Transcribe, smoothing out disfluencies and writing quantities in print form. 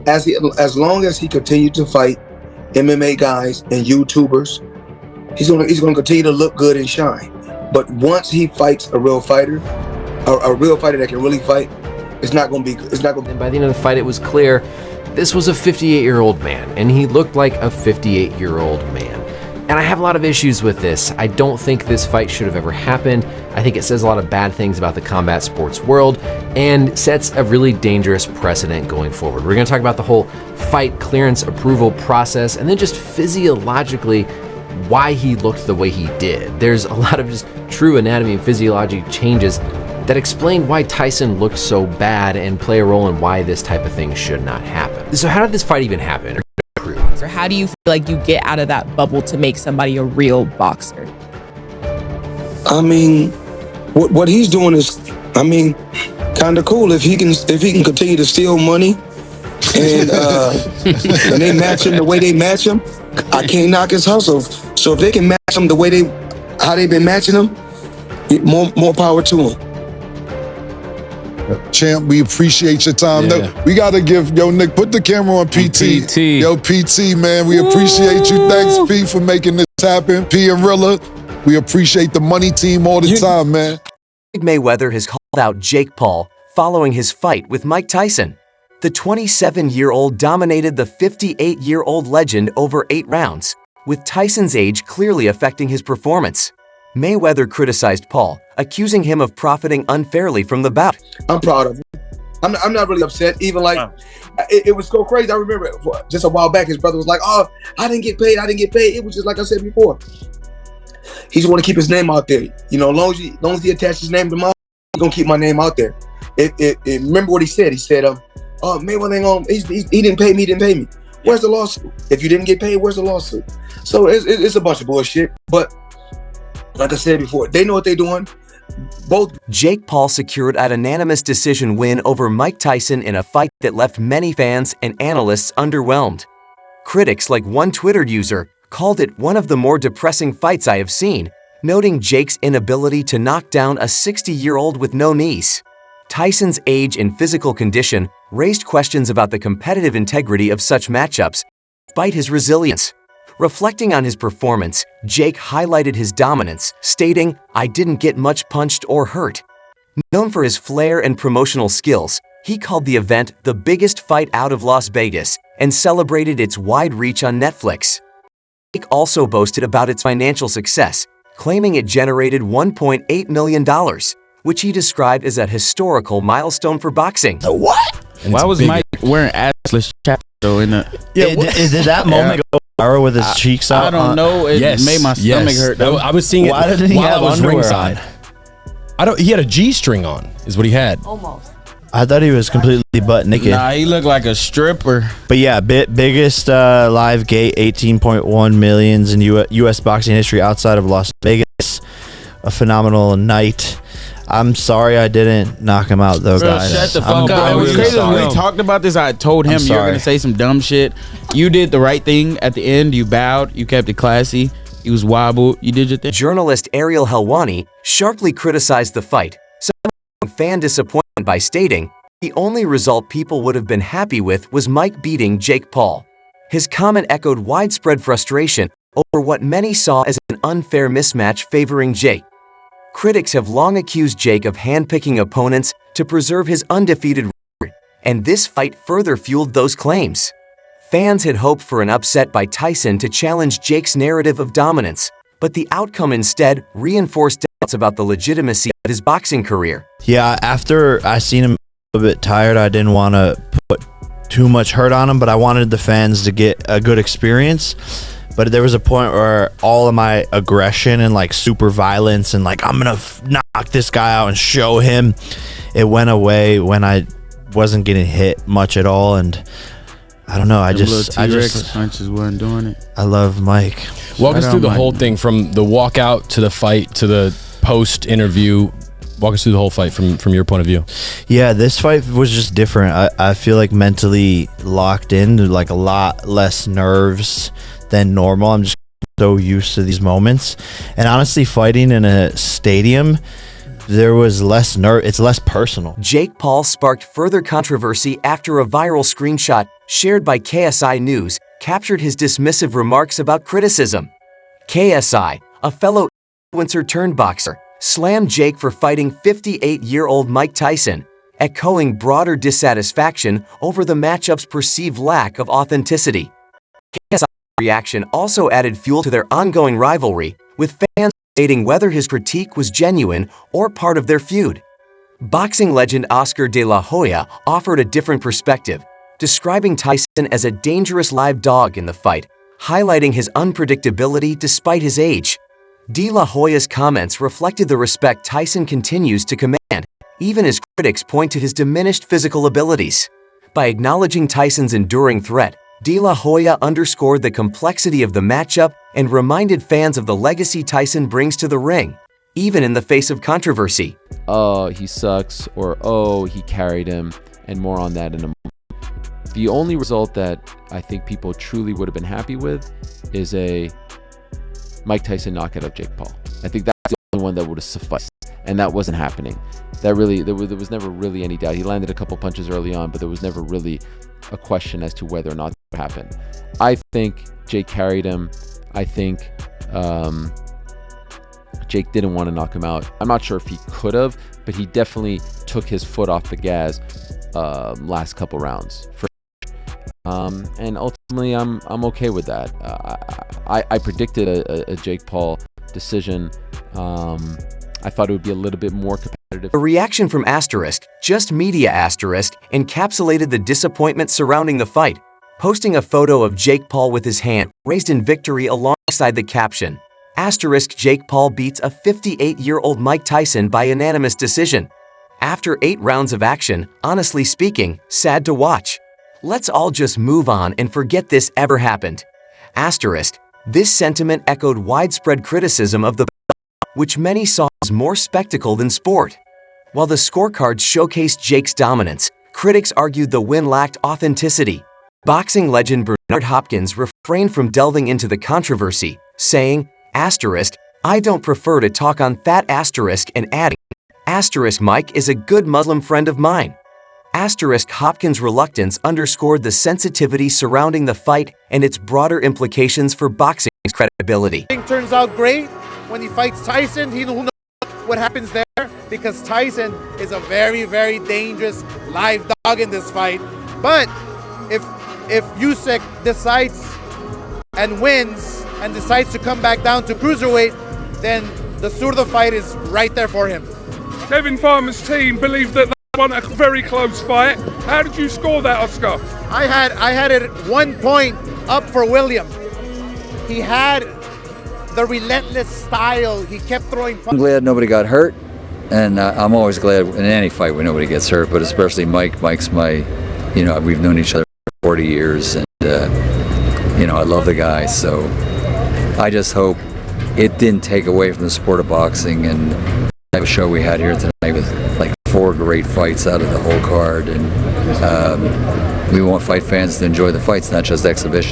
as long as he continued to fight MMA guys and YouTubers, he's gonna continue to look good and shine. But once he fights a real fighter, a real fighter that can really fight, it's not gonna be. And by the end of the fight, it was clear this was a 58-year-old man, and he looked like a 58-year-old man. And I have a lot of issues with this. I don't think this fight should have ever happened. I think it says a lot of bad things about the combat sports world and sets a really dangerous precedent going forward. We're going to talk about the whole fight clearance approval process and then just physiologically why he looked the way he did. There's a lot of just true anatomy and physiology changes that explain why Tyson looked so bad and play a role in why this type of thing should not happen. So how did this fight even happen? Or how do you feel like you get out of that bubble to make somebody a real boxer? I mean, what he's doing is, kind of cool. If he can continue to steal money and they match him the way they match him, I can't knock his hustle. So if they can match him the way how they've been matching him, more power to him. Champ, we appreciate your time. Yeah. No, we gotta give Nick, put the camera on PT. Yo, PT, man, we appreciate you. Thanks, P, for making this happen. P and Rilla, we appreciate the money team all the time, man. Floyd Mayweather has called out Jake Paul following his fight with Mike Tyson. The 27-year-old dominated the 58-year-old legend over 8 rounds, with Tyson's age clearly affecting his performance. Mayweather criticized Paul, accusing him of profiting unfairly from the bout. I'm proud of him. I'm not really upset. Even like, it was so crazy. I remember just a while back, his brother was like, "Oh, I didn't get paid. It was just like I said before. He just want to keep his name out there. You know, as long as he attaches his name to mine, he's gonna keep my name out there. Remember what he said? He said, "Oh, Mayweather ain't gonna. He didn't pay me. He didn't pay me. Where's the lawsuit? If you didn't get paid, where's the lawsuit?" So it's a bunch of bullshit. But like I said before, they know what they're doing. Both. Jake Paul secured an unanimous decision win over Mike Tyson in a fight that left many fans and analysts underwhelmed. Critics, like one Twitter user, called it one of the more depressing fights I have seen, noting Jake's inability to knock down a 60-year-old with no knees. Tyson's age and physical condition raised questions about the competitive integrity of such matchups, despite his resilience. Reflecting on his performance, Jake highlighted his dominance, stating, "I didn't get much punched or hurt." Known for his flair and promotional skills, he called the event the biggest fight out of Las Vegas and celebrated its wide reach on Netflix. Jake also boasted about its financial success, claiming it generated $1.8 million, which he described as a historical milestone for boxing. The what? Why was Mike wearing assless chaps though in the? Yeah, did that moment go viral with his cheeks out? I don't know. It made my stomach hurt. Though. I was seeing it Why didn't he while have I was underwear ringside. on? He had a G-string on, is what he had. Almost. I thought he was completely butt naked. Nah, he looked like a stripper. But yeah, biggest live gate, 18.1 millions in U.S. boxing history outside of Las Vegas. A phenomenal night. I'm sorry I didn't knock him out though, guys. Shut the fuck up. It was crazy when we talked about this. I told him you're gonna say some dumb shit. You did the right thing at the end. You bowed. You kept it classy. You was wobbled. You did your thing. Journalist Ariel Helwani sharply criticized the fight, citing fan disappointment by stating, "The only result people would have been happy with was Mike beating Jake Paul." His comment echoed widespread frustration over what many saw as an unfair mismatch favoring Jake. Critics have long accused Jake of handpicking opponents to preserve his undefeated record, and this fight further fueled those claims. Fans had hoped for an upset by Tyson to challenge Jake's narrative of dominance, but the outcome instead reinforced doubts about the legitimacy of his boxing career. Yeah, after I seen him a bit tired, I didn't want to put too much hurt on him, but I wanted the fans to get a good experience. But there was a point where all of my aggression and like super violence and like I'm gonna knock this guy out and show him, it went away when I wasn't getting hit much at all. And I don't know, I just punches wasn't doing it. I love Mike. Walk us through the whole thing, from the walkout to the fight to the post interview. Walk us through the whole fight from your point of view. Yeah, this fight was just different. I feel like mentally locked in, like a lot less nerves than normal. I'm just so used to these moments. And honestly, fighting in a stadium, there was less it's less personal. Jake Paul sparked further controversy after a viral screenshot shared by KSI News captured his dismissive remarks about criticism. KSI, a fellow influencer turned boxer, slammed Jake for fighting 58-year-old Mike Tyson, echoing broader dissatisfaction over the matchup's perceived lack of authenticity. KSI's reaction also added fuel to their ongoing rivalry, with fans debating whether his critique was genuine or part of their feud. Boxing legend Oscar de la Hoya offered a different perspective, describing Tyson as a dangerous live dog in the fight, highlighting his unpredictability despite his age. De La Hoya's comments reflected the respect Tyson continues to command, even as critics point to his diminished physical abilities. By acknowledging Tyson's enduring threat, De La Hoya underscored the complexity of the matchup and reminded fans of the legacy Tyson brings to the ring, even in the face of controversy. Oh, he sucks, or oh, he carried him, and more on that in a moment. The only result that I think people truly would have been happy with is a Mike Tyson knockout of Jake Paul. I think that's the only one that would have sufficed, and that wasn't happening. There was never really any doubt. He landed a couple punches early on, but there was never really a question as to whether or not that happened. I think Jake carried him. I think Jake didn't want to knock him out. I'm not sure if he could have, but he definitely took his foot off the gas last couple rounds. And ultimately, I'm okay with that. I predicted a Jake Paul decision. I thought it would be a little bit more competitive. A reaction from Asterisk, just media Asterisk, encapsulated the disappointment surrounding the fight, posting a photo of Jake Paul with his hand raised in victory alongside the caption, Asterisk Jake Paul beats a 58-year-old Mike Tyson by unanimous decision. After 8 rounds of action, honestly speaking, sad to watch. Let's all just move on and forget this ever happened. Asterisk, this sentiment echoed widespread criticism of the which many saw as more spectacle than sport. While the scorecards showcased Jake's dominance, critics argued the win lacked authenticity. Boxing legend Bernard Hopkins refrained from delving into the controversy, saying, Asterisk, I don't prefer to talk on that asterisk, and adding, Asterisk Mike is a good Muslim friend of mine. Asterisk Hopkins' reluctance underscored the sensitivity surrounding the fight and its broader implications for boxing's credibility. It turns out great. When he fights Tyson, he knows what happens there, because Tyson is a very, very dangerous live dog in this fight. But if Usyk decides and wins and decides to come back down to cruiserweight, then the suit of the fight is right there for him. Kevin Farmer's team believed that they won a very close fight. How did you score that, Oscar? I had it 1 point up for William. He had the relentless style. He kept throwing punches. I'm glad nobody got hurt, and I'm always glad in any fight when nobody gets hurt, but especially Mike. Mike's my, we've known each other for 40 years, and, I love the guy, so I just hope it didn't take away from the sport of boxing, and the show we had here tonight with like 4 great fights out of the whole card, and we want fight fans to enjoy the fights, not just exhibition.